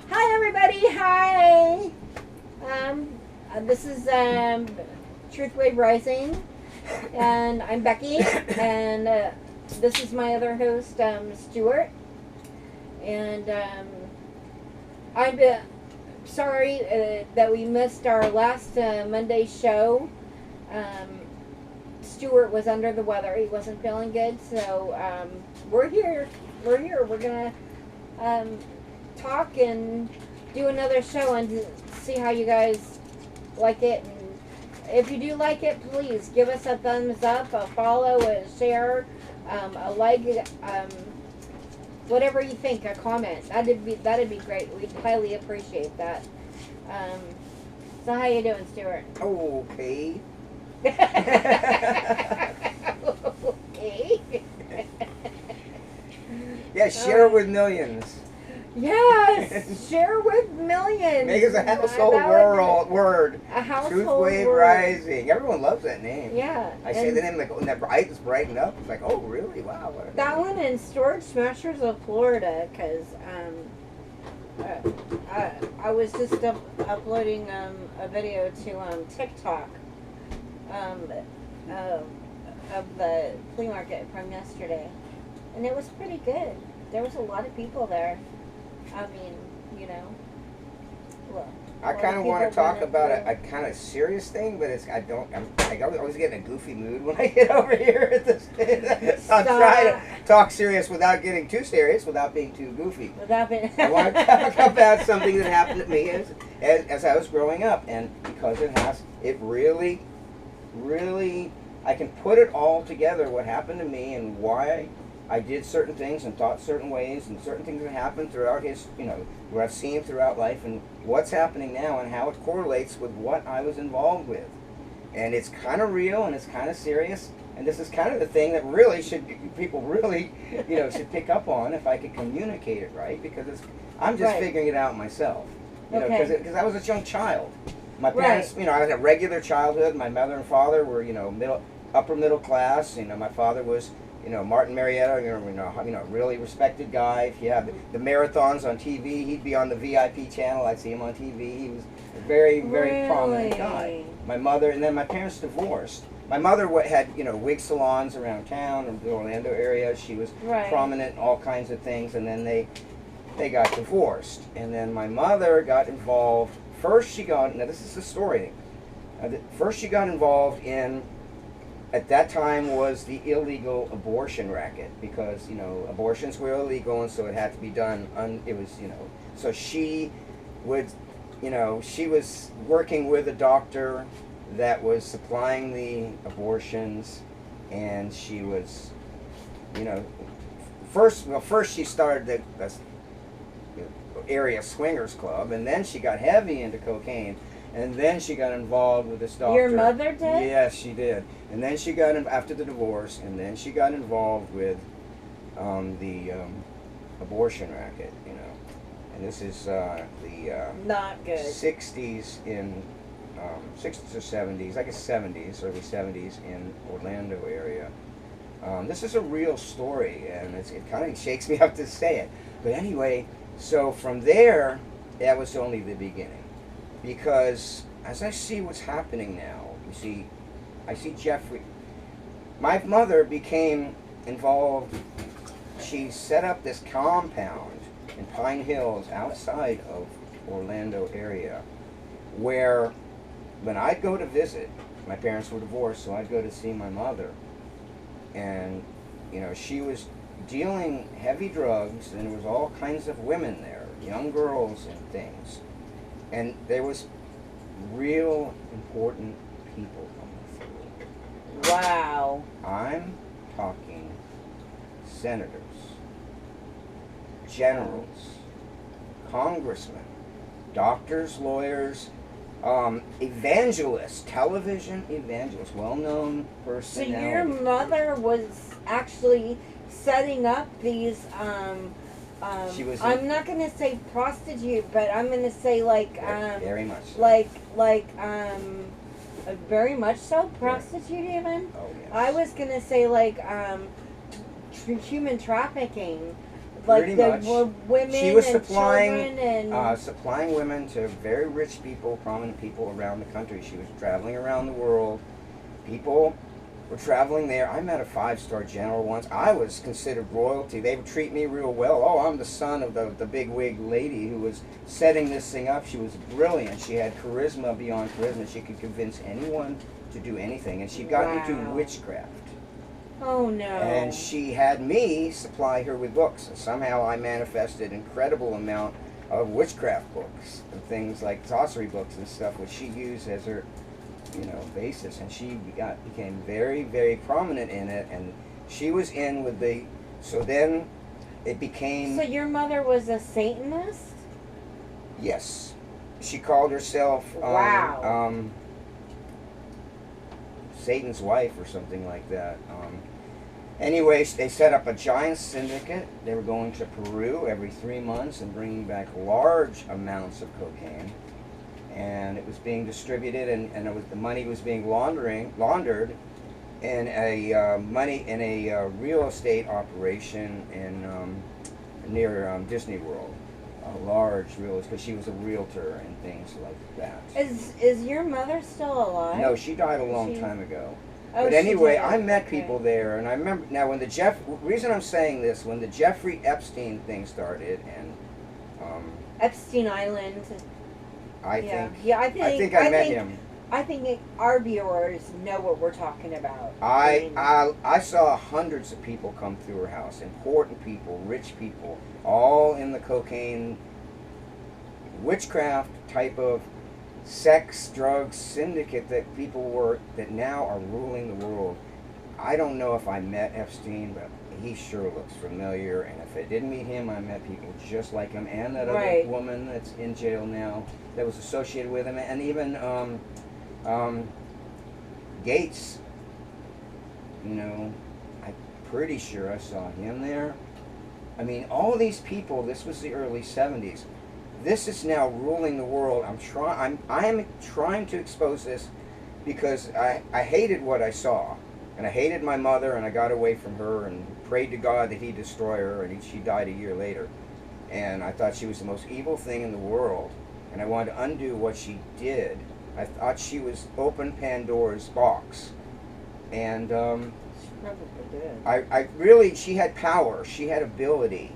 Hi, everybody. Hi. This is truthwaverising, and I'm Becky, and this is my other host, Stuart. And I'm sorry that we missed our last Monday show. Stuart was under the weather; he wasn't feeling good, so we're here. We're here. We're gonna talk and do another show and see how you guys like it. And if you do like it, please give us a thumbs up, a follow, a share, a like, whatever you think, a comment. That'd be great. We'd highly appreciate that. So how you doing, Stuart? Okay. Okay. Yeah, share with millions. Yes, share with millions. Make us a household word. A household Truthwave word. Rising. Everyone loves that name. Yeah. I say the name like when that eyes brighten up. It's like, oh, really? Wow. What a That name. one in Storage Smashers of Florida, because I was just uploading a video to TikTok of the flea market from yesterday, and it was pretty good. There was a lot of people there. I mean, you know, well, I kind of want to talk about a kind of serious thing, but I always get in a goofy mood when I get over here at this. I'm trying to talk serious without getting too serious, without being too goofy. I want to talk about something that happened to me as I was growing up, and because it really, I can put it all together, what happened to me and why I did certain things and thought certain ways and certain things that happened throughout what I've seen throughout life and what's happening now and how it correlates with what I was involved with. And it's kind of real and it's kind of serious. And this is kind of the thing that people really, should pick up on if I could communicate it right, because I'm just figuring it out myself. Because I was a young child. My parents, I had a regular childhood. My mother and father were, upper middle class. My father was, Martin Marietta, really respected guy. If you have the marathons on TV, he'd be on the VIP channel. I'd see him on TV. He was a very, very prominent guy. My mother, and then my parents divorced. My mother had, wig salons around town in the Orlando area. She was prominent in all kinds of things, and then they got divorced. And then my mother got involved. Now this is the story. First she got involved in, at that time, was the illegal abortion racket, because abortions were illegal, and so it had to be done. So she would, she was working with a doctor that was supplying the abortions, and she was, first she started the area swingers club, and then she got heavy into cocaine. And then she got involved with this doctor. Your mother did? Yes, she did. And then she got after the divorce, and then she got involved with the abortion racket, And this is the not good 60s in 60s or 70s, I guess 70s, early 70s in Orlando area. This is a real story, and it kind of shakes me up to say it. But anyway, so from there, that was only the beginning. Because as I see what's happening now, I see Jeffrey. My mother became involved. She set up this compound in Pine Hills outside of Orlando area, where when I'd go to visit, my parents were divorced, so I'd go to see my mother. And, she was dealing heavy drugs, and there was all kinds of women there, young girls and things. And there was real important people coming through. Wow. I'm talking senators, generals, congressmen, doctors, lawyers, evangelists, television evangelists, well-known personalities. So your mother was actually setting up these she was I'm not gonna say prostitute, but I'm gonna say very much so. Very much so prostitute even. Oh yes. I was gonna say human trafficking, like Pretty there much. were women She was and supplying, children and supplying women to very rich people, prominent people around the country. She was traveling around the world. People were traveling there. I met a 5-star general once. I was considered royalty. They would treat me real well. Oh, I'm the son of the big wig lady who was setting this thing up. She was brilliant. She had charisma beyond charisma. She could convince anyone to do anything. And she got into Wow. witchcraft. oh no. And she had me supply her with books. And somehow I manifested an incredible amount of witchcraft books and things like sorcery books and stuff, which she used as her, basis. And she became very, very prominent in it. And she was in with the. So then, it became. So your mother was a Satanist? Yes, she called herself. Wow. Satan's wife or something like that. Anyways, they set up a giant syndicate. They were going to Peru every 3 months and bringing back large amounts of cocaine. And it was being distributed, and the money was being laundered in a real estate operation near Disney World. A large real estate, because she was a realtor and things like that. Is your mother still alive? No, she died a long time ago. Oh, But she anyway, did. I met Okay. people there, and I remember now when the reason I'm saying this, when the Jeffrey Epstein thing started, and Epstein Island. I Yeah. think Yeah, I think I met think, him. I think our viewers know what we're talking about. I saw hundreds of people come through her house, important people, rich people, all in the cocaine, witchcraft type of sex, drugs syndicate that now are ruling the world. I don't know if I met Epstein, but he sure looks familiar. And if I didn't meet him, I met people just like him, and that Right. other woman that's in jail now that was associated with him, and even Gates. I'm pretty sure I saw him there. I mean, all these people. This was the early '70s. This is now ruling the world. I am trying to expose this because I hated what I saw, and I hated my mother, and I got away from her and prayed to God that He'd destroy her, and she died a year later. And I thought she was the most evil thing in the world, and I wanted to undo what she did. I thought she was open Pandora's box, and She probably did. she had power, she had ability.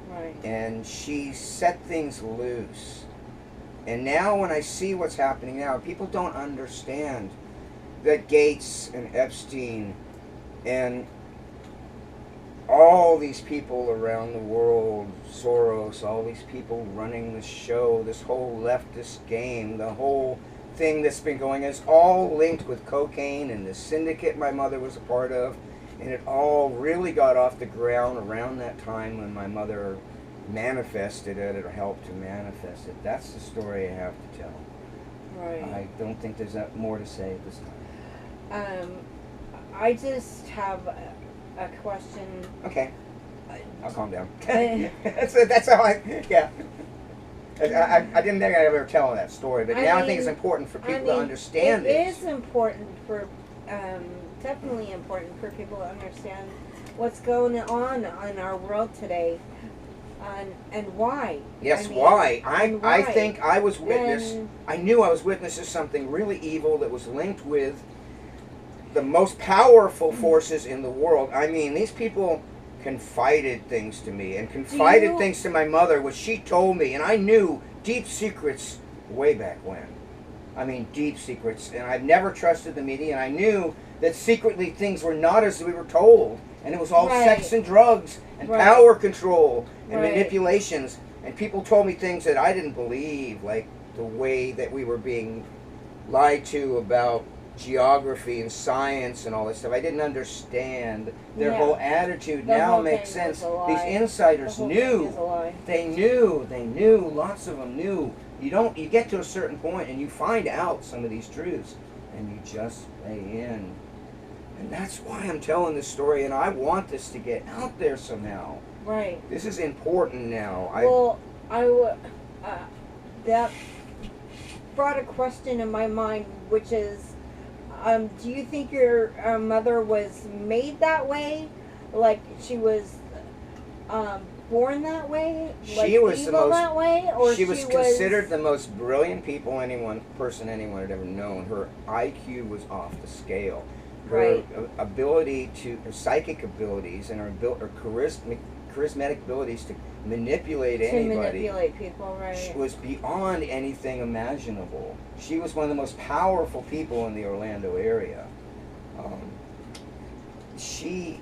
Right. And she set things loose. And now when I see what's happening now, people don't understand that Gates and Epstein and all these people around the world, Soros, all these people running the show, this whole leftist game, the whole thing that's been going, is all linked with cocaine and the syndicate my mother was a part of. And it all really got off the ground around that time when my mother manifested it, or helped to manifest it. That's the story I have to tell. Right. I don't think there's more to say at this time. I just have a question. Okay. I'll calm down. I- that's how yeah. I didn't think I'd ever tell that story, but now I think it's important for people to understand it. It is important for, definitely important for people to understand what's going on in our world today, and why. Yes, I mean, why? and I why. think I was witness. And- I knew I was witness to something really evil that was linked with the most powerful forces in the world. I mean, these people confided things to me and confided things to my mother, which she told me, and I knew deep secrets way back when. I mean, deep secrets, and I've never trusted the media, and I knew that secretly things were not as we were told, and it was all Right. sex and drugs and Right. power control and Right. manipulations, and people told me things that I didn't believe, like the way that we were being lied to about geography and science and all this stuff. I didn't understand their Yeah. whole attitude. The Now whole makes thing was sense. a lie. These insiders The whole knew. thing is a lie. They knew, lots of them knew. You get to a certain point and you find out some of these truths and you just lay in. And that's why I'm telling this story, and I want this to get out there somehow. Right. This is important now. That brought a question in my mind, which is, do you think your mother was made that way? Like she was born that way? She was the most that way, or she was considered the most brilliant person anyone had ever known. Her IQ was off the scale. Her ability her psychic abilities and her charismatic abilities to manipulate anybody. To manipulate people, right. She was beyond anything imaginable. She was one of the most powerful people in the Orlando area. She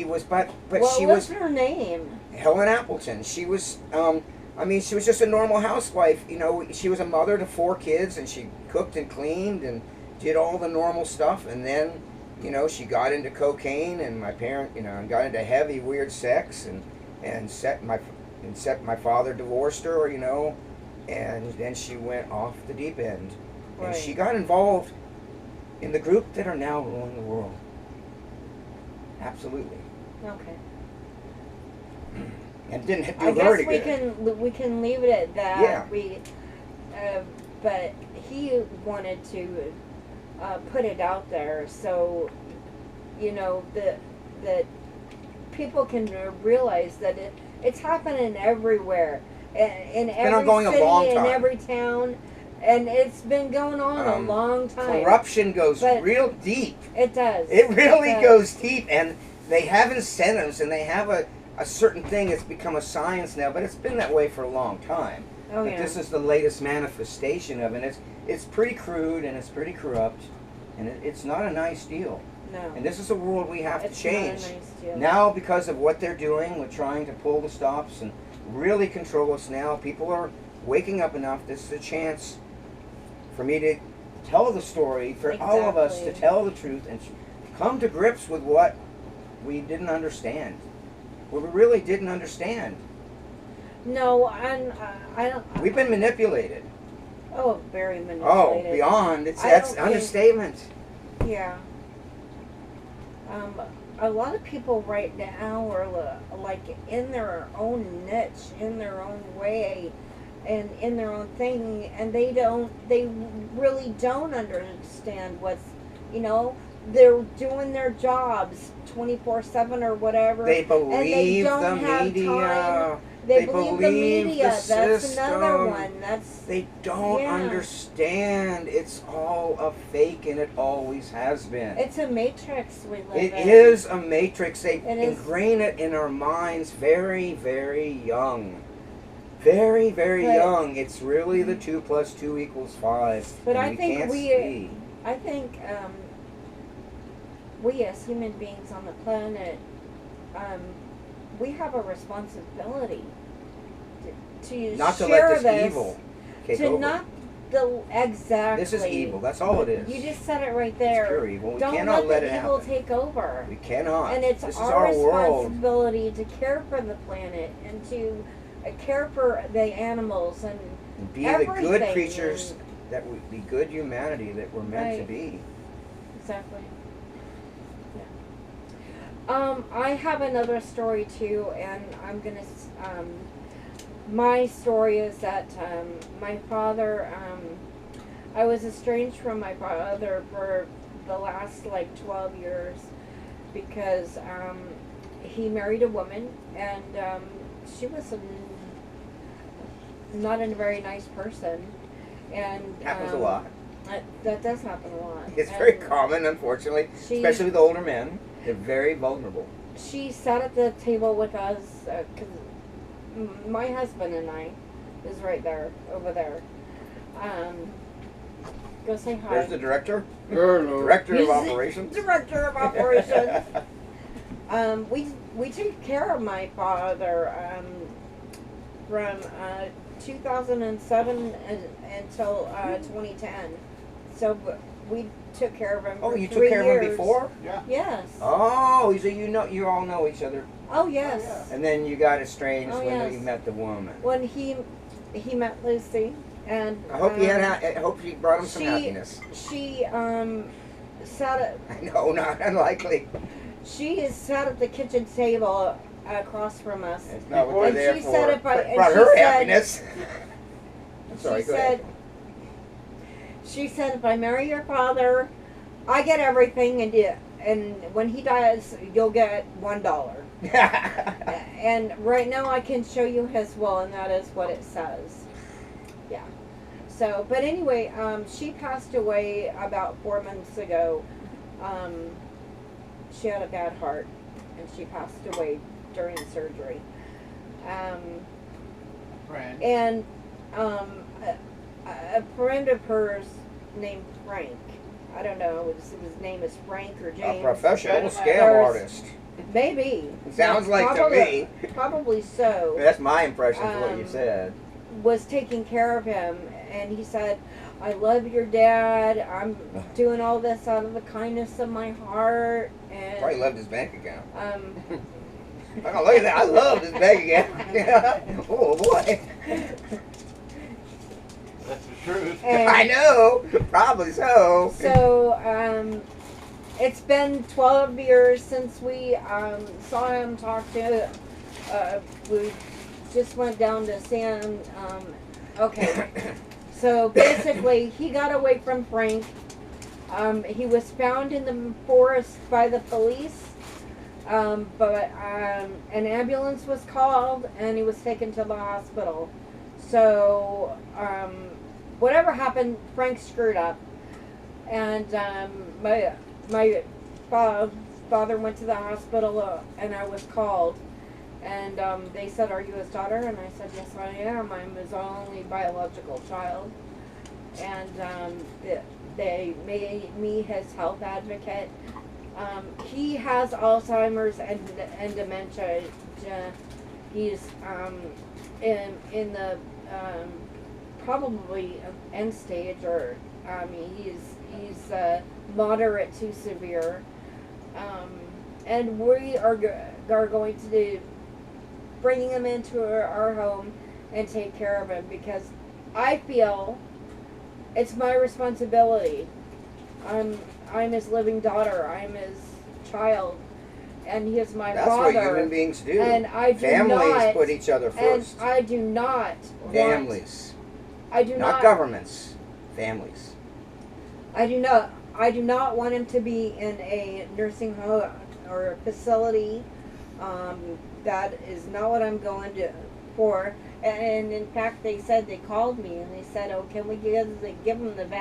was, but she was her name? Helen Appleton. She was, she was just a normal housewife. You know, she was a mother to 4 kids, and she cooked and cleaned and did all the normal stuff. And then, you know, she got into cocaine, and and got into heavy, weird sex, and my father divorced her, you know, and then she went off the deep end, and she got involved in the group that are now ruling the world. Absolutely. Okay. And didn't do I very guess good. we can leave it at that. Yeah. But he wanted to put it out there so, you know, that people can realize that it's happening everywhere, in every city, in every town. And it's been going on a long time. Corruption goes real deep. It does. It really goes deep, and they have incentives, and they have a certain thing that's become a science now, but it's been that way for a long time. Oh, but this is the latest manifestation of it. It's pretty crude, and it's pretty corrupt, and it's not a nice deal. No. And this is a world we have to change. Not a nice deal. Now, because of what they're doing, we're trying to pull the stops and really control us now. People are waking up enough. This is a chance for me to tell the story, for all of us to tell the truth and come to grips with what we didn't understand. What we really didn't understand. No, and I don't. We've been manipulated. Oh, very manipulated. Oh, beyond. That's understatement. Yeah. A lot of people right now are like in their own niche, in their own way, and in their own thing, and they really don't understand what's, you know, they're doing their jobs 24/7 or whatever. They believe and they don't the have media. Time. They believe the media. The That's another one. They don't understand. It's all a fake, and it always has been. It's a matrix we live in. It is a matrix. They ingrain it in our minds very, very young. Very, very young. It's really the 2 + 2 = 5. But I think we as human beings on the planet, we have a responsibility to not to share let this evil take over. Not exactly. This is evil. That's all it is. You just said it right there. It's pure evil. We Don't cannot let the it evil happen. take over. We cannot. And it's this our is our responsibility world. to care for the planet and to care for the animals and be everything. The good creatures that we be good humanity that we're meant to be. Exactly. I have another story too, and I'm gonna. My story is that my father. I was estranged from my father for the last 12 years because he married a woman, and she was not a very nice person, and happens a lot. That does happen a lot. It's very common, unfortunately, especially with older men. They're very vulnerable. She sat at the table with us, because my husband and I is right there, over there. Go say hi. There's the director. Hello. Director of operations. Director of operations. We took care of my father from 2007 until 2010. So we took care of him for 3 years. Oh, you took care of him before? Yeah. Yes. Oh, so you all know each other. Oh, yes. Oh, yeah. And then you got estranged when you yes. met the woman. When he met Lucy, and I hope I hope you brought him some happiness. She sat at. I know, not unlikely. She is sat at the kitchen table across from us. It's not what they're there for. Said if I, brought her happiness. I'm sorry. Go ahead. She said, if I marry your father, I get everything, and when he dies, you'll get $1. And right now I can show you his will, and that is what it says. Yeah. So, but anyway, she passed away about 4 months ago. She had a bad heart, and she passed away during surgery. Friend. And a friend of hers named Frank. I don't know. His name is Frank or James. A professional scam There's- artist. Maybe. Sounds like Probably- to me. Probably so. That's my impression of what you said. Was taking care of him, and he said, I love your dad. I'm doing all this out of the kindness of my heart. And Probably loved his bank account. um, Look at that. I love his bank account. Oh, boy. That's the truth. And- I know. Probably so. So, it's been 12 years since we saw him, talked to. We just went down to see him. Okay. So basically, he got away from Frank. He was found in the forest by the police. But an ambulance was called, and he was taken to the hospital. So, whatever happened, Frank screwed up. And my father went to the hospital, and I was called. And they said, are you his daughter? And I said, yes, I am. I'm his only biological child. And they made me his health advocate. He has Alzheimer's and dementia. He's in the probably end stage, or he's moderate to severe. And we are going to do bringing him into our home and take care of him, because I feel it's my responsibility. I'm his living daughter. I'm his child, and he is my That's father. what human beings do. And I do Families not put each other first. And I do not Families. I do Not governments. Families. I do not want him to be in a nursing home or a facility. That is not what I'm going to for. And in fact, they called me and they said, "Oh, can we give him the vaccine?"